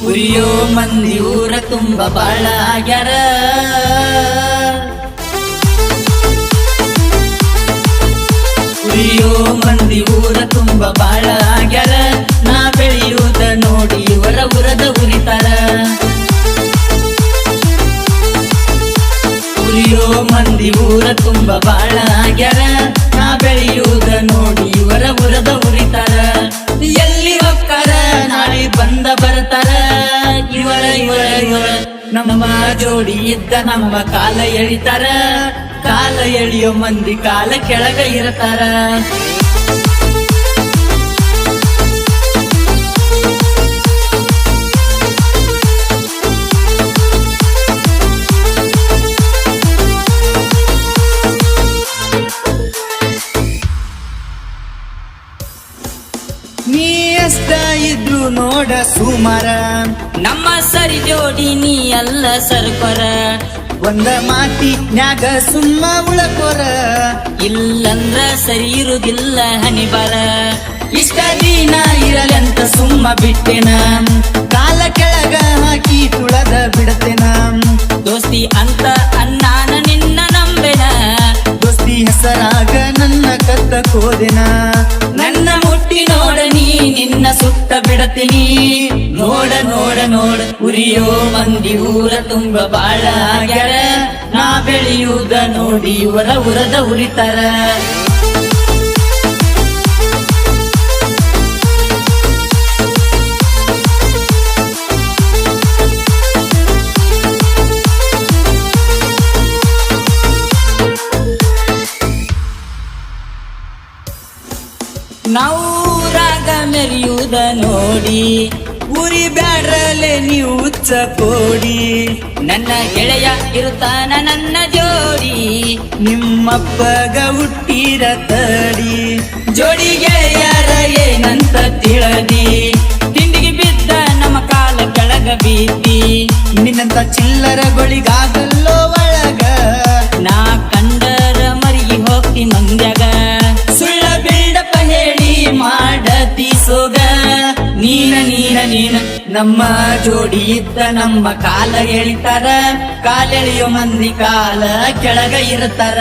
ಉರಿಯೋ ಮಂದಿ ಊರ ತುಂಬ ಬಾಳ ಆಗ್ಯಾರ. ಉರಿಯೋ ಮಂದಿ ಊರ ತುಂಬ ಬಾಳ ಆಗ್ಯಾರ. ನಾ ಬೆಳೆಯುವುದ ನೋಡಿ ಇವರ ಉರದ ಉರಿತಾರ. ಉರಿಯೋ ಮಂದಿ ಊರ ತುಂಬ ಬಾಳ ಆಗ್ಯಾರ. ನಾ ಬೆಳೆಯುವುದ ನೋಡಿ ಇವರ ಉರದ ಉರಿತಾರ. ಎಲ್ಲಿ ಹೋಗ್ತಾರ ನಾಳೆ ಬಂದ ಬರ್ತಾರ. ಇವರ ಇವರ ಇವರ ನಮ್ಮ ಜೋಡಿ ಇದ್ದ ನಮ್ಮ ಕಾಲ ಎಳಿತಾರ. ಕಾಲ ಎಳಿಯೋ ಮಂದಿ ಕಾಲ ಕೆಳಗ ಇರ್ತಾರ. ನೀ ಎಷ್ಟ ಇದ್ರು ನೋಡ ಸುಮಾರ. ನಮ್ಮ ಸರಿ ಜೋಡಿ ನೀ ಅಲ್ಲ ಸರ್ಪರ. ಒಂದ ಮಾತಿನ್ಯಾಗ ಸುಮ್ಮ ಉಳಕೋರ. ಇಲ್ಲಂದ್ರ ಸರಿ ಇರುದಿಲ್ಲ ಹನಿಬರ. ಇಷ್ಟ ದಿನ ಇರಲಂತ ಸುಮ್ಮ ಬಿಟ್ಟೆನ. ಕಾಲ ಕೆಳಗ ಹಾಕಿ ತುಳದ ಬಿಡತೆನ. ದೋಸ್ತಿ ಅಂತ ಅನ್ನಾನ ನಿನ್ನ ನಂಬೆನ. ದೋಸ್ತಿ ಹೆಸರಾಗ ನನ್ನ ಕತ್ತ ಕೋದೆನ. ನನ್ನ ಮುಟ್ಟಿ ನೋಡ ನೀ ನಿನ್ನ ಸುತ್ತ ಬಿಡತೀನಿ. ನೋಡ ನೋಡ ನೋಡ ಉರಿಯೋ ಮಂದಿ ಊರ ತುಂಬ ಬಾಳ ಆಗ್ಯಾರ. ನಾ ಬೆಳೆಯುವುದ ನೋಡಿ ಇವರ ಉರದ ಉರಿತಾರ. ನಾವೂರಾಗ ಮೆರೆಯುವುದ ನೋಡಿ ಉರಿ ಬ್ಯಾಡ್ರಲೆ ನೀವು ಉಚ್ಚ ಕೋಡಿ. ನನ್ನ ಗೆಳೆಯ ಇರುತ್ತಾನ ನನ್ನ ಜೋಡಿ. ನಿಮ್ಮಪ್ಪಗ ಹುಟ್ಟಿರ ತಡಿ. ಜೋಡಿ ಗೆಳೆಯರ ಏನಂತ ತಿಳದಿ. ತಿಂಡಿಗೆ ಬಿದ್ದ ನಮ್ಮ ಕಾಲ ಕೆಳಗ ಬೀತಿ. ನಿನ್ನಂತ ಚಿಲ್ಲರಗಳಿಗಾಗಲ್ಲೋ ಒಳಗ. ನಾ ಕಂಡರ ಮರಿಗೆ ಹೋಗ್ತಿ ಮಂದ್ಯಾಗ. ಸುಳ್ಳ ಬಿಲ್ಡಪ್ಪ ಹೇಳಿ ಮಾಡತಿ ಸೋಗ. ನೀನ ನೀನ ನೀನ ನಮ್ಮ ಜೋಡಿ ಇದ್ದ ನಮ್ಮ ಕಾಲ ಎಳಿತಾರ. ಕಾಲೆಳೆಯೋ ಮಂದಿ ಕಾಲ ಕೆಳಗ ಇರ್ತಾರ.